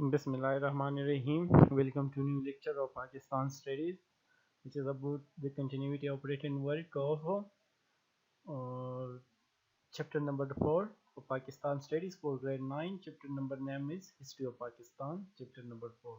Bismillahirrahmanirrahim. Welcome to new lecture of Pakistan Studies, which is about the continuity of written word cover or chapter number 4 for Pakistan Studies for grade 9. Chapter number name is History of Pakistan, chapter number 4.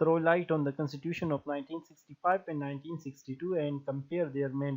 throw light on the constitution of 1965 and 1962 and compare their main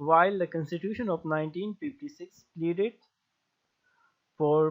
while the constitution of 1956 pleaded for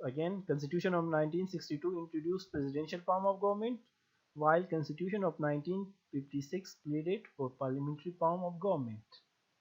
again, Constitution of 1962 introduced presidential form of government, while Constitution of 1956 pleaded for parliamentary form of government.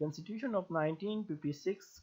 Constitution of 1956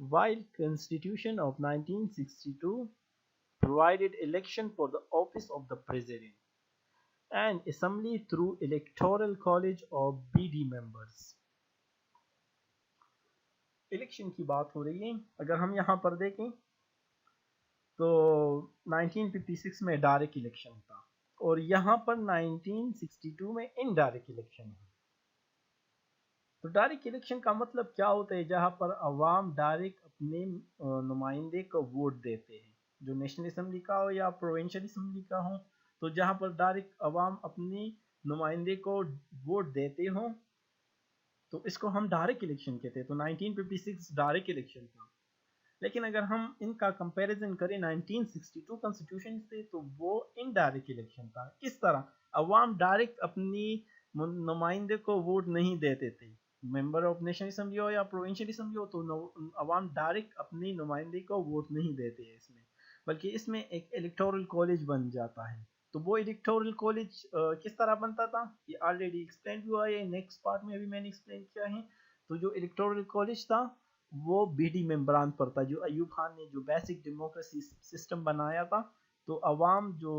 while Constitution of 1962 provided election for the office of the president. and assembly through electoral college of BD members. Election کی بات ہو رہی ہے. اگر ہم یہاں پر دیکھیں تو 1956 میں ڈائریکٹ الیکشن تھا اور یہاں پر 1962 میں انڈائریکٹ الیکشن ہے. تو ڈائریکٹ الیکشن کا مطلب کیا ہوتا ہے؟ جہاں پر عوام ڈائریکٹ اپنے نمائندے کو ووٹ دیتے ہیں، جو نیشنل اسمبلی کا ہو یا پروونشل اسمبلی کا ہو. تو جہاں پر ڈائریکٹ عوام اپنے نمائندے کو ووٹ دیتے ہوں تو اس کو ہم ڈائریکٹ الیکشن کہتے ہیں. تو 1956 ڈائریکٹ الیکشن تھا. لیکن اگر ہم ان کا کمپیریزن کریں 1962 کنسٹیٹیوشن سے تو وہ انڈائریکٹ الیکشن تھا. کس طرح؟ عوام ڈائریکٹ اپنی نمائندے کو ووٹ نہیں دیتے تھے. ممبر آف نیشنل اسمبلی ہو یا پروونشل اسمبلی ہو تو عوام ڈائریکٹ اپنی نمائندے کو ووٹ نہیں دیتے ہیں اس میں، بلکہ اس میں ایک الیکٹورل کالج بن جاتا ہے. تو وہ الیکٹورل کالج کس طرح بنتا تھا یہ آلریڈی ایکسپلین ہوا ہے، نیکسٹ پارٹ میں بھی میں نے ایکسپلین کیا ہے. تو جو الیکٹورل کالج تھا وہ بی ڈی ممبران پر تھا. جو ایوب خان نے جو بیسک ڈیموکریسی سسٹم بنایا تھا تو عوام جو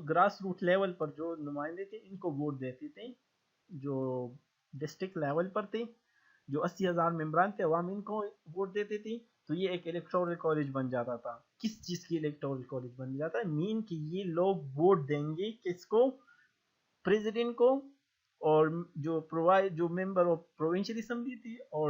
گراس روٹ لیول پر جو نمائندے تھے ان کو ووٹ دیتے تھے. جو ڈسٹرکٹ لیول پر تھے جو 80,000 ممبران تھے عوام ان کو ووٹ دیتے تھے. تو یہ ایک الیکٹورل کالج بن جاتا تھا. کس چیز کی الیکٹورل کالج بن جاتا ہے؟ مین کہ یہ لوگ ووٹ دیں گے کس کو؟ پریزیڈنٹ کو، اور جو ممبر آف پروونشل اسمبلی تھی اور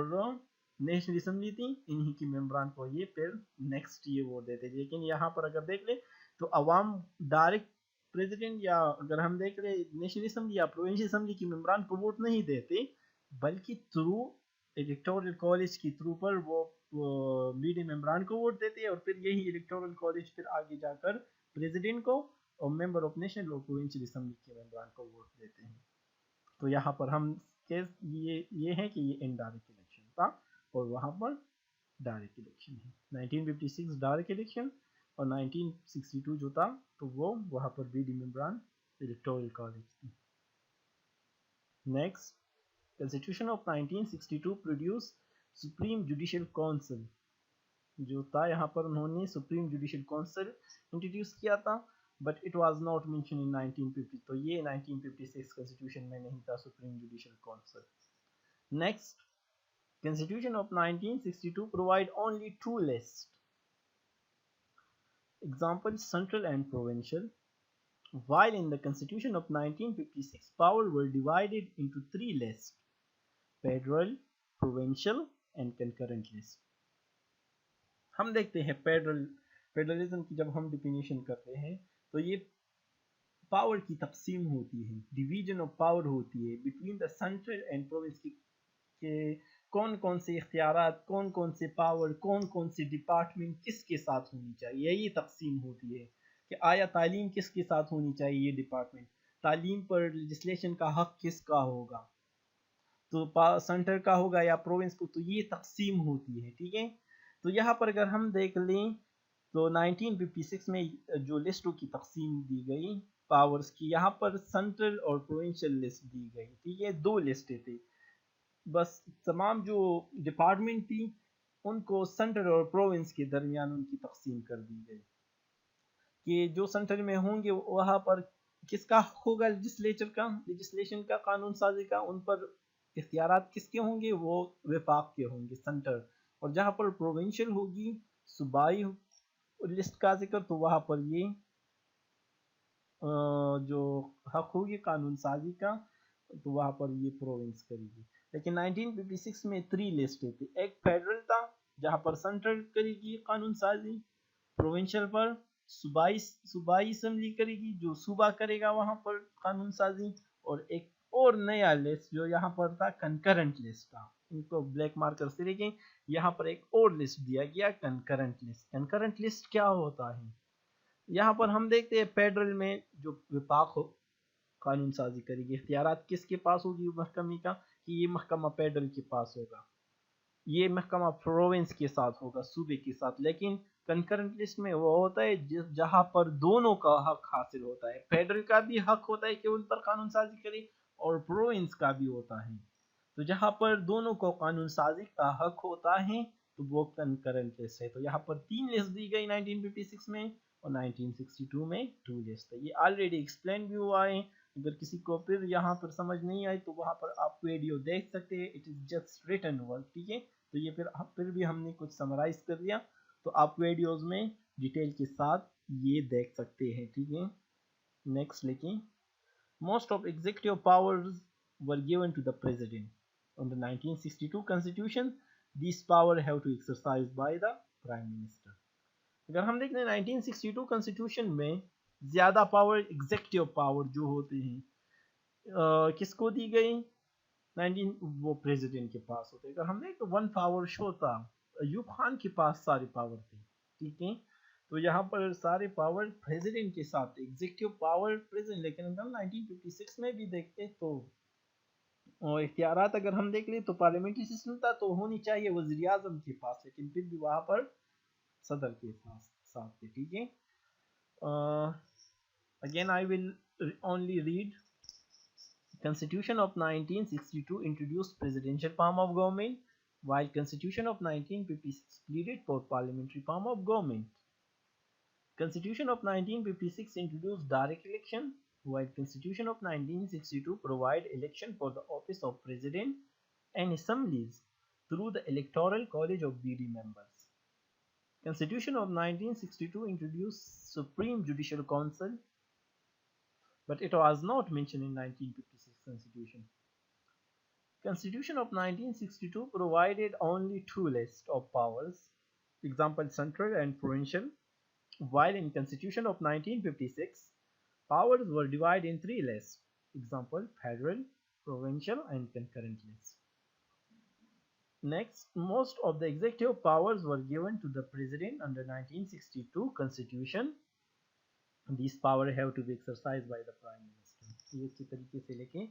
نیشنل اسمبلی تھی انہی کی ممبران کو یہ پھر نیکسٹ یہ ووٹ دیتے. لیکن یہاں پر اگر دیکھ لیں تو عوام ڈائریکٹ پریزیڈنٹ یا اگر ہم دیکھ لیں نیشنل اسمبلی یا پروونشل اسمبلی کی ممبران کو ووٹ نہیں دیتے، بلکہ تھرو الیکٹورل کالج کی تھرو پر وہ بی ڈی ممبران کو ووٹ دیتے ہیں اور پھر یہی الیکٹورل کالج پھر آگے جا کر پریزیڈنٹ کو اور ممبر آف نیشنل اور پروونشل اسمبلی کے ممبران کو ووٹ دیتے ہیں. تو یہاں پر ہم یہ ہے کہ یہ انڈائریکٹ الیکشن تھا اور وہاں پر ڈائریکٹ الیکشن ہے. 1956 ڈائریکٹ الیکشن اور 1962 جو تھا تو وہ وہاں پر بی ڈی ممبران الیکٹورل کالج تھی. Next, constitution of 1962 produce supreme judicial council. جو تھا یہاں پر انہوں نے سپریم جوڈیشل کونسل انٹروڈیوس کیا تھا but it was not mention in 1950. تو یہ 1956 کنسٹیٹیوشن میں نہیں تھا supreme judicial council. Next, constitution of 1962 provide only two lists. Example, central and provincial. While in the constitution of 1956 power were divided into three lists: federal, provincial and concurrent list. ہم دیکھتے ہیں federalism کی جب ہم definition کرتے ہیں تو یہ پاور کی تقسیم ہوتی ہے، ڈویژن آف پاور ہوتی ہے between the central and province کے کون کون سے اختیارات، کون کون سے پاور، کون کون سے ڈپارٹمنٹ کس کے ساتھ ہونی چاہیے. یہی تقسیم ہوتی ہے کہ آیا تعلیم کس کے ساتھ ہونی چاہیے، یہ ڈپارٹمنٹ تعلیم پر لیجسلیشن کا حق کس کا ہوگا، تو سینٹر کا ہوگا یا پروونس کو. تو یہ تقسیم ہوتی ہے. ٹھیک ہے، تو یہاں پر اگر ہم دیکھ لیں تو 1956 میں جو لسٹوں کی تقسیم دی گئی پاورز کی، یہاں پر سینٹرل اور پروونشل لسٹ دی گئی. ٹھیک ہے، دو لسٹیں تھیں بس. تمام جو ڈپارٹمنٹ تھی ان کو سینٹر اور پروونس کے درمیان ان کی تقسیم کر دی گئی کہ جو سینٹر میں ہوں گے وہاں پر کس کا ہوگا لیجسلیشن کا، قانون سازی کا، ان پر اختیارات کس کے ہوں گے؟ وہ وفاق کے ہوں گے، سینٹر. اور جہاں پر پروونشل ہوگی صوبائی لسٹ کا ذکر تو وہاں پر یہ جو حق ہوگی قانون سازی کا تو وہاں پر یہ پروونس کرے گی. لیکن 1956 میں 3 لسٹیں تھی. ایک فیڈرل تھا جہاں پر سینٹرل کرے گی قانون سازی، پروونشل پر صوبائی اسمبلی کرے گی جو صوبہ کرے گا وہاں پر قانون سازی، اور ایک اور نیا لسٹ جو یہاں پر تھا کنکرنٹ لسٹ تھا. ان کو بلیک مارکر سے دیکھیں، یہاں پر ایک اور لسٹ دیا گیا کنکرنٹ لسٹ. کنکرنٹ لسٹ کیا ہوتا ہے؟ یہاں پر ہم دیکھتے ہیں فیڈرل میں جو وفاق ہو قانون سازی کرے گی، اختیارات کس کے پاس ہوگی محکمے کا؟ کہ یہ محکمہ فیڈرل کے پاس ہوگا، یہ محکمہ پروونس کے ساتھ ہوگا، صوبے کے ساتھ. لیکن کنکرنٹ لسٹ میں وہ ہوتا ہے جہاں پر دونوں کا حق حاصل ہوتا ہے. فیڈرل کا بھی حق ہوتا ہے کہ ان پر قانون سازی کرے اور پروونس کا بھی ہوتا ہے. تو جہاں پر دونوں کو قانون سازی کا حق ہوتا ہے تو وہ کنکرنٹ لسٹ ہے. تو یہاں پر 3 لسٹ دی گئی 1956 میں. اور 1962 میں 2 لسٹ ہے. یہ آلریڈی ایکسپلین بھی ہوا ہے. اگر کسی کو پھر یہاں پر سمجھ نہیں آئی تو وہاں پر آپ ویڈیو دیکھ سکتے ہیں. It is just return work. ٹھیک ہے. تو یہ پھر بھی ہم نے کچھ سمرائز کر دیا. تو آپ ویڈیوز میں ڈیٹیل کے ساتھ یہ دیکھ سکتے ہیں. ٹھیک ہے. نیکسٹ لکھیں. Most of executive powers were given to the president. Under 1962 constitution, these powers have to exercised by the prime minister. اگر ہم دیکھ لیں 1962 constitution میں زیادہ پاور ایگزیکٹو پاور جو ہوتے ہیں کس کو دی گئی؟ 19 وہ پریزیڈنٹ کے پاس ہوتے. اگر ہم دیکھ تو 1 پاور شو تھا ایوب خان کے پاس سارے پاور تھے. ٹھیک ہے. تو یہاں پر سارے پاور پریزیڈنٹ کے ساتھ ایگزیکٹو پاور پریزیڈنٹ. لیکن اگر ہم 1956 میں بھی دیکھتے تو اختیارات اگر ہم دیکھ لیں تو پارلیمنٹری سسٹم تھا تو ہونی چاہیے وزیر اعظم کے پاس. لیکن پھر بھی وہاں پر صدر کے ساتھ تھے. ٹھیک ہے. Again I will only read. Constitution of 1962 introduced presidential form of government, while Constitution of 1956 pleaded for parliamentary form of government. Constitution of 1956 introduced direct election, while Constitution of 1962 provide election for the office of President and assemblies through the Electoral College of BD members. Constitution of 1962 introduced Supreme Judicial Council, but it was not mentioned in 1956 Constitution. Constitution of 1962 provided only 2 lists of powers, example central and provincial, while in Constitution of 1956, powers were divided in 3 lists, example federal, provincial and concurrent lists. Next, most of the executive powers were given to the president under 1962 Constitution. These powers have to be exercised by the Prime Minister. یہ اچھی طریقے سے لکھیں.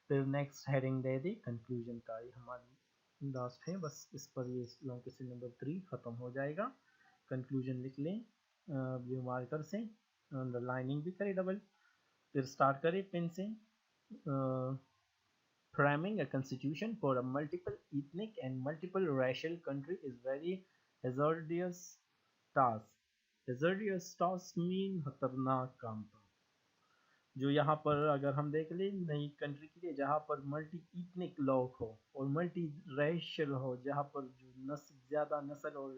پھر next heading they the conclusion کا. یہ ہماری last ہے. بس اس پر یہ لانگ کوسچن نمبر 3 ختم ہو جائے گا. کنکلوژن لکھ لیں بلیو مارکر سے. انڈر لائننگ بھی کرے ڈبل. پھر سٹارٹ کرے پن سے. Framing a constitution for a multiple ethnic and multiple racial country is very hazardous task. Hazardous task mean خطرناک کام تھا. جو یہاں پر اگر ہم دیکھ لیں نئی کنٹری کے لیے جہاں پر ملٹی ایتھنک لوگ ہو اور ملٹی ریشل ہو, جہاں پر جو زیادہ نسل اور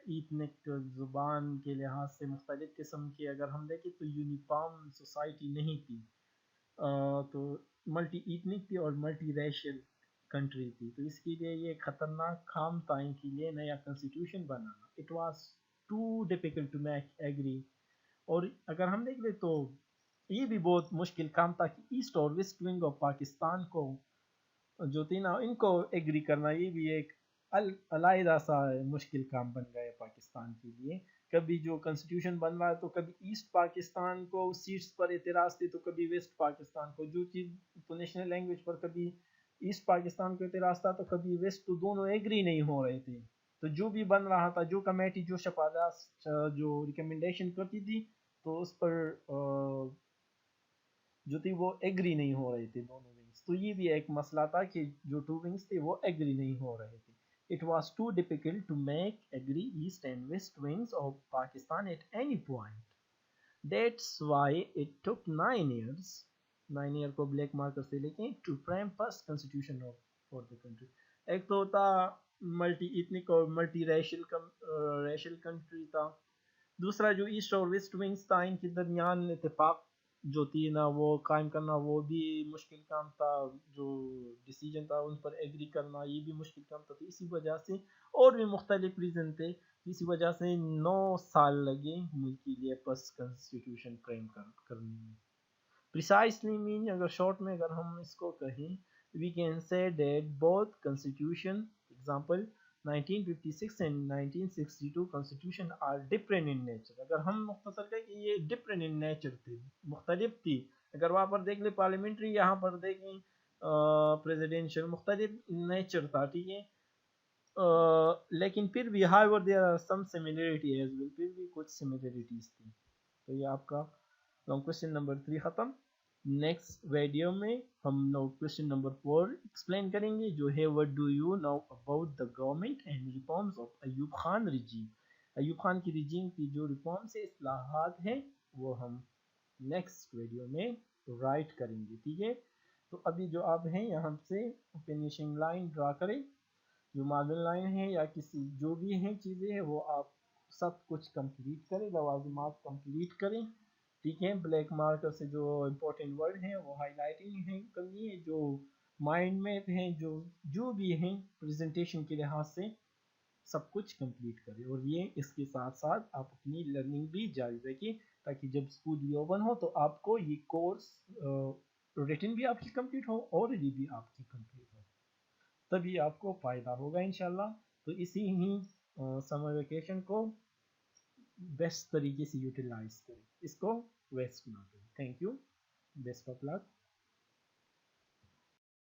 ایتھنک زبان کے لحاظ سے مختلف قسم کی اگر ہم دیکھیں تو یونیفارم سوسائٹی نہیں تھی. تو ملٹی ایتھنک تھی اور ملٹی ریشل کنٹری تھی. تو اس کے لیے یہ خطرناک کام تھا ان کے لیے نیا کنسٹیٹیوشن بنانا. It was too difficult to make agree. اور اگر ہم دیکھ لیں تو یہ بھی بہت مشکل کام تھا کہ ایسٹ اور ویسٹ ونگ آف پاکستان کو جو تھی نا ان کو ایگری کرنا. یہ بھی ایک علیحدہ سا مشکل کام بن گیا پاکستان کے لیے. کبھی جو کنسٹیٹیوشن بن رہا ہے تو کبھی ایسٹ پاکستان کو سیٹس پر اعتراض تھی تو کبھی ویسٹ پاکستان کو. جو چیز تو نیشنل لینگویج پر کبھی ایسٹ پاکستان کو اعتراض تھا تو کبھی ویسٹ, تو دونوں ایگری نہیں ہو رہے تھے. تو جو بھی بن رہا تھا, جو کمیٹی جو شفاعت جو ریکمنڈیشن کرتی تھی تو اس پر جو تھی وہ ایگری نہیں ہو رہے تھے دونوں ونگز. تو یہ بھی ایک مسئلہ تھا کہ جو 2 ونگز تھے وہ ایگری نہیں ہو رہے تھے. It was too difficult to make agree east and west wings of Pakistan at any point. That's why it took 9 years. 9 year کو بلیک مارکر سے لکھیں. To frame first constitution for the country. ایک تو تھا multi ethnic اور multi racial country تھا. دوسرا جو ایسٹ اور ویسٹ ونگز تھا ان کے درمیان اتفاق جو تھی نا وہ قائم کرنا وہ بھی مشکل کام تھا. جو ڈیسیجن تھا ان پر ایگری کرنا یہ بھی مشکل کام تھا. تو اسی وجہ سے اور بھی مختلف ریزن تھے. اسی وجہ سے 9 سال لگے ملک کے لیے فرسٹ کنسٹیٹیوشن فریم کرنے میں. پریسائسلی مین اگر شارٹ میں اگر ہم اس کو کہیں we can say that both constitution example 1956 and 1962 constitution are different in nature. اگر ہم مختصر کہیں کہ یہ different in nature تھی, مختلف تھی. اگر وہاں پر دیکھ لیں پارلیمنٹری, یہاں پر دیکھیں پریزیڈینشل, مختلف نیچر تھا. ٹھیک ہے. لیکن پھر بھی however there are some similarity as well, پھر بھی کچھ similarities تھی. تو یہ آپ کا لانگ کوسچن نمبر 3 ختم. نیکسٹ ویڈیو میں ہم کوسچن نمبر 4 ایکسپلین کریں گے جو ہے what do you know about the government and reforms of Ayub Khan regime. Ayub Khan کی رجیم کی جو ریفارم سے اصلاحات ہیں وہ ہم نیکسٹ ویڈیو میں رائٹ کریں گے، ٹھیک ہے؟ تو ابھی جو آپ ہیں یہاں سے فنیشنگ لائن ڈرا کریں، جو مارجن لائن ہے یا کسی جو بھی ہیں چیزیں ہیں وہ آپ سب کچھ کمپلیٹ کریں، لوازمات کمپلیٹ کریں، ٹھیک ہے؟ بلیک مارکر سے جو امپورٹنٹ ورڈ ہیں وہ ہائی لائٹنگ ہیں کرنی ہے، جو مائنڈ میپ ہیں، جو بھی ہیں پریزنٹیشن کے لحاظ سے سب کچھ کمپلیٹ کریں، اور یہ اس کے ساتھ ساتھ آپ اپنی لرننگ بھی جاری رکھیں تاکہ جب اسکول ری اوپن ہو تو آپ کو یہ کورس ریٹن بھی آپ کی کمپلیٹ ہو اور ریڈی بھی آپ کی کمپلیٹ ہو، تبھی آپ کو فائدہ ہوگا انشاءاللہ۔ تو اسی ہی سمر ویکیشن کو بیسٹ طریقے سے یوٹیلائز کریں، اس کو ویسٹ نہ کریں۔ Thank you, best of look.